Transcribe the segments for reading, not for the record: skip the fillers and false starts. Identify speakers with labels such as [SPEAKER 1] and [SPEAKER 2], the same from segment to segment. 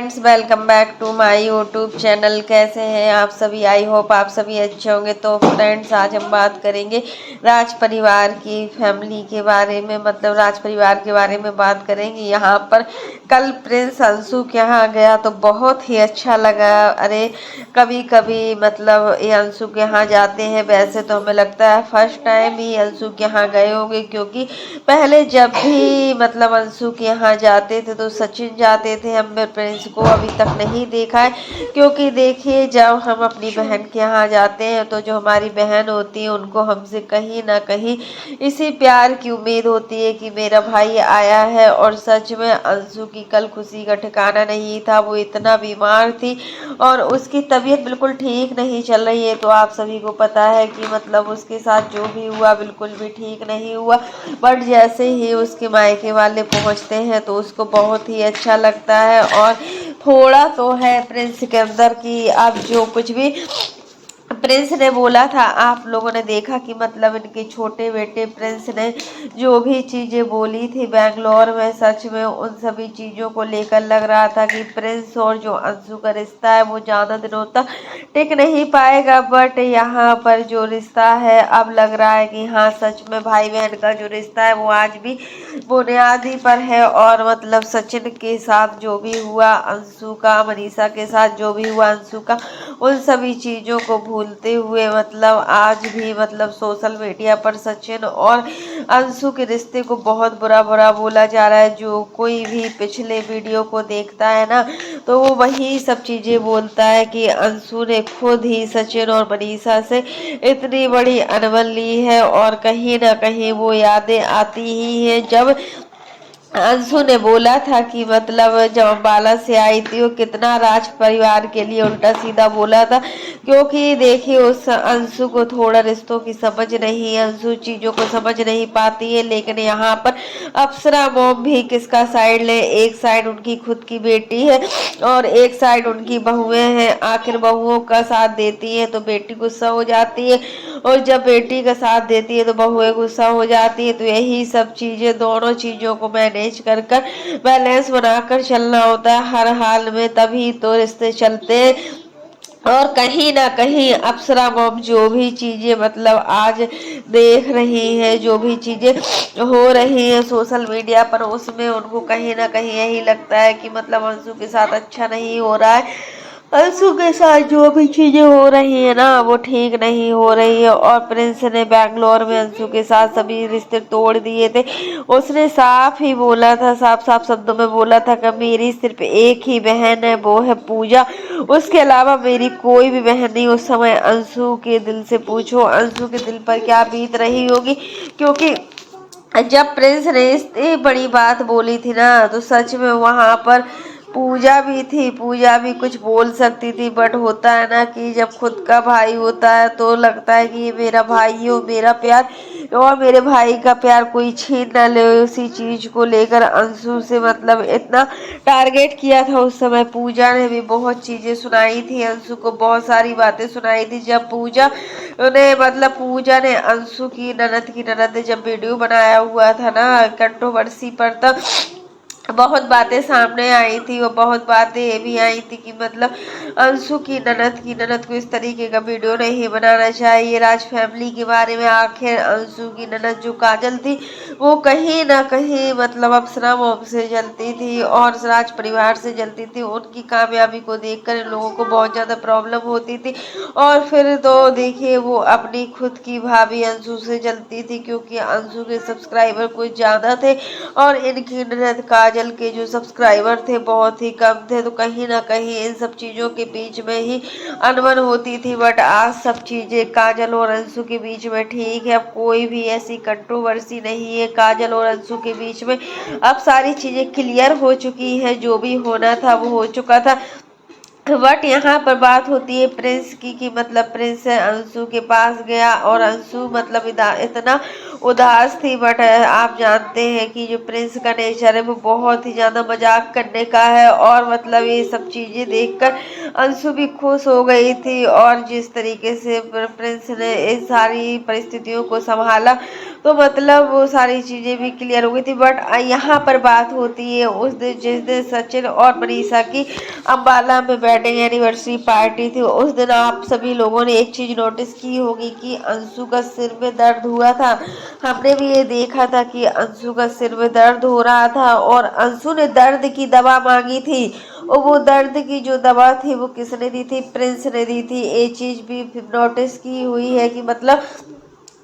[SPEAKER 1] Friends, welcome back to my YouTube channel. कैसे हैं आप सभी? आई होप आप सभी अच्छे होंगे। तो फ्रेंड्स, आज हम बात करेंगे राज परिवार की फैमिली के बारे में, मतलब राज परिवार के बारे में बात करेंगे। यहाँ पर कल प्रिंस अंशु के यहाँ गया तो बहुत ही अच्छा लगा। अरे कभी कभी मतलब ये अंशु के यहाँ जाते हैं, वैसे तो हमें लगता है फर्स्ट टाइम ही अंशु के यहाँ गए होंगे, क्योंकि पहले जब भी मतलब अंशु के यहाँ जाते थे तो सचिन जाते थे। हमने प्रिंस को अभी तक नहीं देखा है, क्योंकि देखिए जब हम अपनी बहन के यहाँ जाते हैं तो जो हमारी बहन होती है उनको हमसे कहीं ना कहीं इसी प्यार की उम्मीद होती है कि मेरा भाई आया है। और सच में अंशु की कल खुशी का ठिकाना नहीं था। वो इतना बीमार थी और उसकी तबीयत बिल्कुल ठीक नहीं चल रही है। तो आप सभी को पता है कि मतलब उसके साथ जो भी हुआ बिल्कुल भी ठीक नहीं हुआ। बट जैसे ही उसके मायके वाले पहुंचते हैं तो उसको बहुत ही अच्छा लगता है। और थोड़ा तो है प्रिंस के अंदर कि अब जो कुछ भी प्रिंस ने बोला था, आप लोगों ने देखा कि मतलब इनके छोटे बेटे प्रिंस ने जो भी चीजें बोली थी बेंगलोर में, सच में उन सभी चीजों को लेकर लग रहा था कि प्रिंस और जो अंशु का रिश्ता है वो ज्यादा दिनों तक टिक नहीं पाएगा। बट यहाँ पर जो रिश्ता है अब लग रहा है कि हाँ सच में भाई बहन का जो रिश्ता है वो आज भी बुनियादी पर है। और मतलब सचिन के साथ जो भी हुआ अंशु का, मनीषा के साथ जो भी हुआ अंशु का, उन सभी चीज़ों को भूलते हुए मतलब आज भी मतलब सोशल मीडिया पर सचिन और अंशु के रिश्ते को बहुत बुरा बुरा बोला जा रहा है। जो कोई भी पिछले वीडियो को देखता है ना तो वो वही सब चीज़ें बोलता है कि अंशु ने खुद ही सचिन और मनीषा से इतनी बड़ी अनबन ली है। और कहीं ना कहीं वो यादें आती ही है जब अंशु ने बोला था कि मतलब जब अम्बाला से आई थी वो कितना राज परिवार के लिए उल्टा सीधा बोला था। क्योंकि देखिए उस अंशु को थोड़ा रिश्तों की समझ नहीं है, अंशु चीजों को समझ नहीं पाती है। लेकिन यहाँ पर अप्सरा मॉम भी किसका साइड ले, एक साइड उनकी खुद की बेटी है और एक साइड उनकी बहुएं हैं। आखिर बहुओं का साथ देती है तो बेटी गुस्सा हो जाती है, और जब बेटी का साथ देती है तो बहुएं गुस्सा हो जाती है। तो यही सब चीजें, दोनों चीजों को मैनेज कर कर बैलेंस बनाकर चलना होता है हर हाल में, तभी तो रिश्ते चलते हैं। और कहीं ना कहीं अप्सरा मॉम जो भी चीजें मतलब आज देख रही है, जो भी चीजें हो रही है सोशल मीडिया पर, उसमें उनको कहीं ना कहीं यही लगता है कि मतलब अंशु के साथ अच्छा नहीं हो रहा है। अंशु के साथ जो भी चीजें हो रही है ना वो ठीक नहीं हो रही है। और प्रिंस ने बैंगलोर में अंशु के साथ सभी रिश्ते तोड़ दिए थे। उसने साफ ही बोला था, साफ साफ शब्दों में बोला था कि मेरी सिर्फ एक ही बहन है, वो है पूजा, उसके अलावा मेरी कोई भी बहन नहीं। उस समय अंशु के दिल से पूछो अंशु के दिल पर क्या बीत रही होगी। क्योंकि जब प्रिंस ने इतनी बड़ी बात बोली थी ना तो सच में वहां पर पूजा भी थी, पूजा भी कुछ बोल सकती थी। बट होता है ना कि जब खुद का भाई होता है तो लगता है कि ये मेरा भाई हो, मेरा प्यार और मेरे भाई का प्यार कोई छीन ना ले। उसी चीज को लेकर अंशु से मतलब इतना टारगेट किया था। उस समय पूजा ने भी बहुत चीजें सुनाई थी, अंशु को बहुत सारी बातें सुनाई थी। जब पूजा ने मतलब पूजा ने अंशु की ननद ने जब वीडियो बनाया हुआ था ना कंट्रोवर्सी पर, तब बहुत बातें सामने आई थी। वो बहुत बातें ये भी आई थी कि मतलब अंशु की ननद को इस तरीके का वीडियो नहीं बनाना चाहिए राज फैमिली के बारे में। आखिर अंशु की ननद जो काजल थी वो कहीं ना कहीं मतलब अप्सरा मॉम से जलती थी और राज परिवार से जलती थी। उनकी कामयाबी को देखकर इन लोगों को बहुत ज्यादा प्रॉब्लम होती थी। और फिर तो देखिए वो अपनी खुद की भाभी अंशु से जलती थी, क्योंकि अंशु के सब्सक्राइबर कुछ ज्यादा थे और इनकी ननद काजल के जो सब्सक्राइबर थे बहुत ही कम थे। तो कहीं ना कहीं इन सब चीजों के बीच में ही अनबन होती थी। बट आज सब चीजें काजल और अंशु के बीच में ठीक है, अब कोई भी ऐसी कंट्रोवर्सी नहीं है काजल और अंशु के बीच में। अब सारी चीजें क्लियर हो चुकी है, जो भी होना था वो हो चुका था। बट यहाँ पर बात होती है प्रिंस की कि मतलब प्रिंस अंशु के पास गया और अंशु मतलब इतना उदास थी। बट आप जानते हैं कि जो प्रिंस का नेचर है वो बहुत ही ज्यादा मजाक करने का है, और मतलब ये सब चीजें देखकर अंशु भी खुश हो गई थी। और जिस तरीके से प्रिंस ने इस सारी परिस्थितियों को संभाला तो मतलब वो सारी चीजें भी क्लियर हो गई थी। बट यहाँ पर बात होती है उस दिन जिस दिन सचिन और मनीषा की अम्बाला में वेडिंग एनिवर्सरी पार्टी थी। उस दिन आप सभी लोगों ने एक चीज नोटिस की होगी कि अंशु का सिर में दर्द हुआ था। हमने भी ये देखा था कि अंशु का सिर में दर्द हो रहा था और अंशु ने दर्द की दवा मांगी थी, और वो दर्द की जो दवा थी वो किसने दी थी? प्रिंस ने दी थी। ये चीज भी नोटिस की हुई है कि मतलब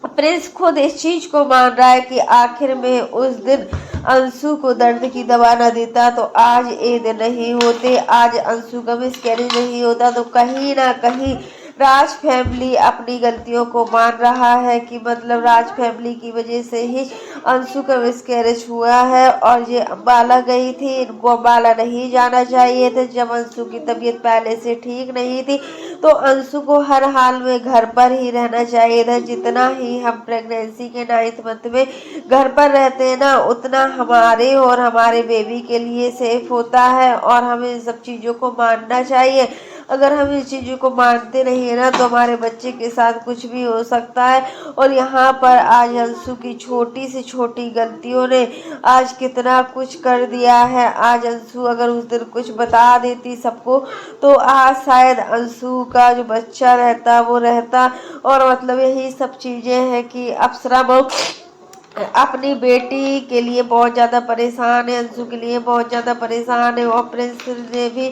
[SPEAKER 1] प्रिंस खुद इस चीज को मान रहा है कि आखिर में उस दिन अंशु को दर्द की दवा न देता तो आज ये दिन नहीं होते, आज अंशु का मिसकैरेज नहीं होता। तो कहीं ना कहीं राज फैमिली अपनी गलतियों को मान रहा है कि मतलब राज फैमिली की वजह से ही अंशु का मिसकैरेज हुआ है। और ये अम्बाला गई थी, इनको अम्बाला नहीं जाना चाहिए था। जब अंशु की तबीयत पहले से ठीक नहीं थी तो अंशु को हर हाल में घर पर ही रहना चाहिए था। जितना ही हम प्रेगनेंसी के 9th मंथ में घर पर रहते हैं ना, उतना हमारे और हमारे बेबी के लिए सेफ होता है, और हमें इन सब चीज़ों को मानना चाहिए। अगर हम इस चीज़ों को मानते नहीं है ना तो हमारे बच्चे के साथ कुछ भी हो सकता है। और यहाँ पर आज अंशु की छोटी से छोटी गलतियों ने आज कितना कुछ कर दिया है। आज अंशु अगर उस दिन कुछ बता देती सबको तो आज शायद अंशु का जो बच्चा रहता वो रहता। और मतलब यही सब चीज़ें हैं कि अप्सरा बहू अपनी बेटी के लिए बहुत ज़्यादा परेशान है, अंशु के लिए बहुत ज़्यादा परेशान है। और प्रिंस ने भी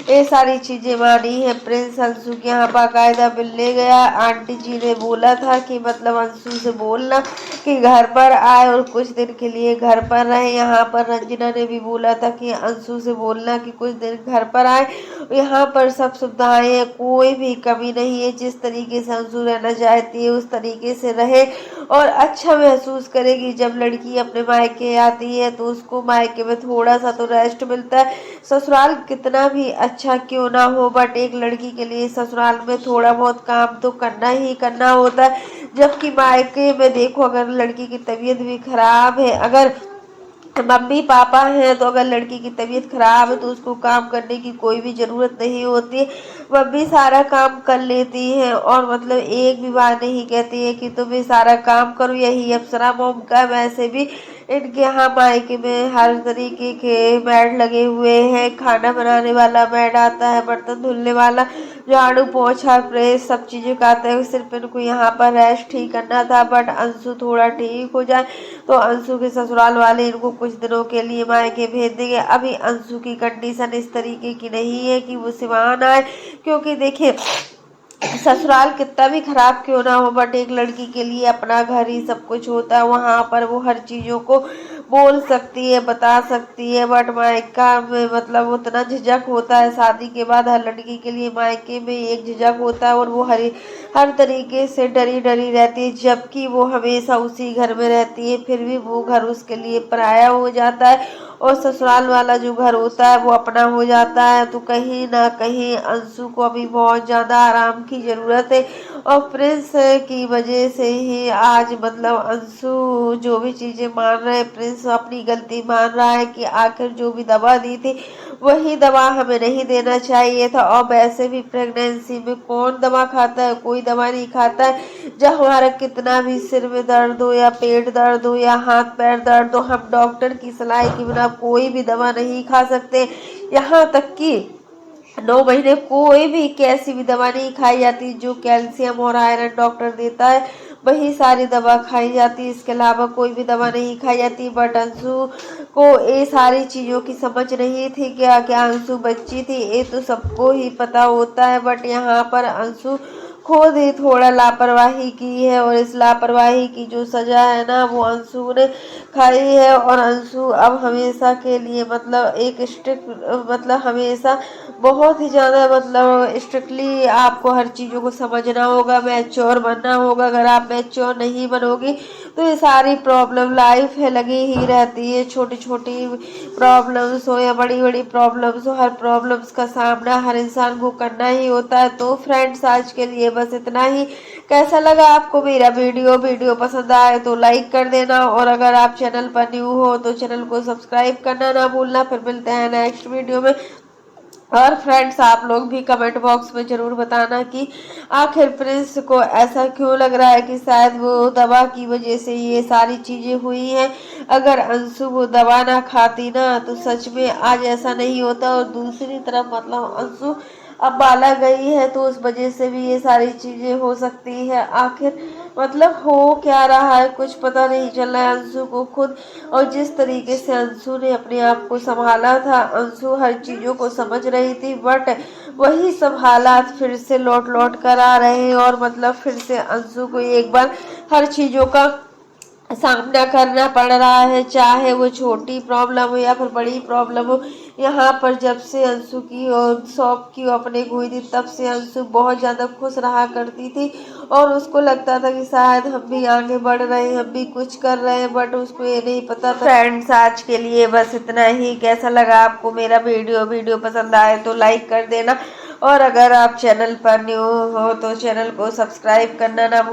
[SPEAKER 1] ये सारी चीज़ें मानी है। प्रिंस अंशु के यहाँ बाकायदा मिलने गया। आंटी जी ने बोला था कि मतलब अंशु से बोलना कि घर पर आए और कुछ दिन के लिए घर पर रहे। यहाँ पर रंजना ने भी बोला था कि अंशु से बोलना कि कुछ दिन घर पर आए। यहाँ पर सब सुविधाएं हैं, कोई भी कमी नहीं है। जिस तरीके से अंशु रहना चाहती है उस तरीके से रहे और अच्छा महसूस करेगी। जब लड़की अपने मायके आती है तो उसको मायके में थोड़ा सा तो रेस्ट मिलता है। ससुराल कितना भी अच्छा क्यों ना हो, बट एक लड़की के लिए ससुराल में थोड़ा बहुत काम तो करना ही करना होता है। जबकि मायके में देखो, अगर लड़की की तबीयत भी खराब है, अगर मम्मी पापा हैं तो अगर लड़की की तबीयत खराब है तो उसको काम करने की कोई भी ज़रूरत नहीं होती। मम्मी सारा काम कर लेती हैं, और मतलब एक भी बार नहीं कहती है कि तुम्हें सारा काम करो। यही अप्सरा मॉम का। वैसे भी इनके यहाँ मायके में हर तरीके के बेड लगे हुए हैं। खाना बनाने वाला बेड आता है, बर्तन धुलने वाला, झाड़ू पोछा प्रेस सब चीज़ें का आता है। सिर्फ इनको यहाँ पर रेस्ट ही करना था। बट अंशु थोड़ा ठीक हो जाए तो अंशु के ससुराल वाले इनको कुछ दिनों के लिए मायके भेज देंगे। अभी अंशु की कंडीशन इस तरीके की नहीं है कि वो सिवान आए, क्योंकि देखिए ससुराल कितना भी खराब क्यों ना हो, बट एक लड़की के लिए अपना घर ही सब कुछ होता है। वहाँ पर वो हर चीज़ों को बोल सकती है, बता सकती है। बट मायका में मतलब उतना झिझक होता है। शादी के बाद हर लड़की के लिए मायके में एक झिझक होता है, और वो हर तरीके से डरी डरी रहती है। जबकि वो हमेशा उसी घर में रहती है, फिर भी वो घर उसके लिए पराया हो जाता है, और ससुराल वाला जो घर होता है वो अपना हो जाता है। तो कहीं ना कहीं अंशु को अभी बहुत ज़्यादा आराम की ज़रूरत है। और प्रिंस की वजह से ही आज मतलब अंशु जो भी चीज़ें मान रहे हैं, प्रिंस अपनी गलती मान रहा है कि आखिर जो भी दवा दी थी वही दवा हमें नहीं देना चाहिए था। और वैसे भी प्रेगनेंसी में कौन दवा खाता है? कोई दवा नहीं खाता है। जब हमारा कितना भी सिर में दर्द हो या पेट दर्द हो या हाथ पैर दर्द हो, हम डॉक्टर की सलाह के बिना कोई भी दवा नहीं खा सकते। यहाँ तक कि 9 महीने कोई भी कैसी भी दवा नहीं खाई जाती। जो कैल्शियम और आयरन डॉक्टर देता है वही सारी दवा खाई जाती है, इसके अलावा कोई भी दवा नहीं खाई जाती। बट अंशु को ये सारी चीज़ों की समझ नहीं थी। क्या क्या अंशु बच्ची थी ये तो सबको ही पता होता है, बट यहाँ पर अंशु खुद ही थोड़ा लापरवाही की है, और इस लापरवाही की जो सजा है ना वो अंशु ने खाई है। और अंशु अब हमेशा के लिए मतलब एक स्ट्रिक्ट मतलब हमेशा बहुत ही ज़्यादा मतलब स्ट्रिक्टली आपको हर चीज़ों को समझना होगा, मैच्योर बनना होगा। अगर आप मैच्योर नहीं बनोगी तो ये सारी प्रॉब्लम लाइफ है लगी ही रहती है। छोटी छोटी प्रॉब्लम्स हो या बड़ी बड़ी प्रॉब्लम्स हो, हर प्रॉब्लम्स का सामना हर इंसान को करना ही होता है। तो फ्रेंड्स आज के लिए बस इतना ही। कैसा लगा आपको मेरा वीडियो पसंद आए तो लाइक कर देना, और अगर आप चैनल पर न्यू हो तो चैनल को सब्सक्राइब करना ना भूलना। फिर मिलते हैं नेक्स्ट वीडियो में। और फ्रेंड्स आप लोग भी कमेंट बॉक्स में जरूर बताना कि आखिर प्रिंस को ऐसा क्यों लग रहा है कि शायद वो दवा की वजह से ये सारी चीजें हुई हैं। अगर अंशु वो दवा ना खाती ना तो सच में आज ऐसा नहीं होता। और दूसरी तरफ मतलब अंशु अब बाला गई है तो उस वजह से भी ये सारी चीजें हो सकती है। आखिर मतलब हो क्या रहा है कुछ पता नहीं चल रहा है अंशु को खुद। और जिस तरीके से अंशु ने अपने आप को संभाला था, अंशु हर चीजों को समझ रही थी, बट वही सब हालात फिर से लौट लौट कर आ रहे हैं। और मतलब फिर से अंशु को एक बार हर चीजों का सामना करना पड़ रहा है, चाहे वो छोटी प्रॉब्लम हो या फिर बड़ी प्रॉब्लम हो। यहाँ पर जब से अंशु की और शॉप की ओपनिंग हुई थी तब से अंशु बहुत ज़्यादा खुश रहा करती थी, और उसको लगता था कि शायद हम भी आगे बढ़ रहे हैं, हम भी कुछ कर रहे हैं, बट उसको ये नहीं पता था। फ्रेंड्स आज के लिए बस इतना ही। कैसा लगा आपको मेरा वीडियो पसंद आए तो लाइक कर देना, और अगर आप चैनल पर न्यू हो तो चैनल को सब्सक्राइब करना ना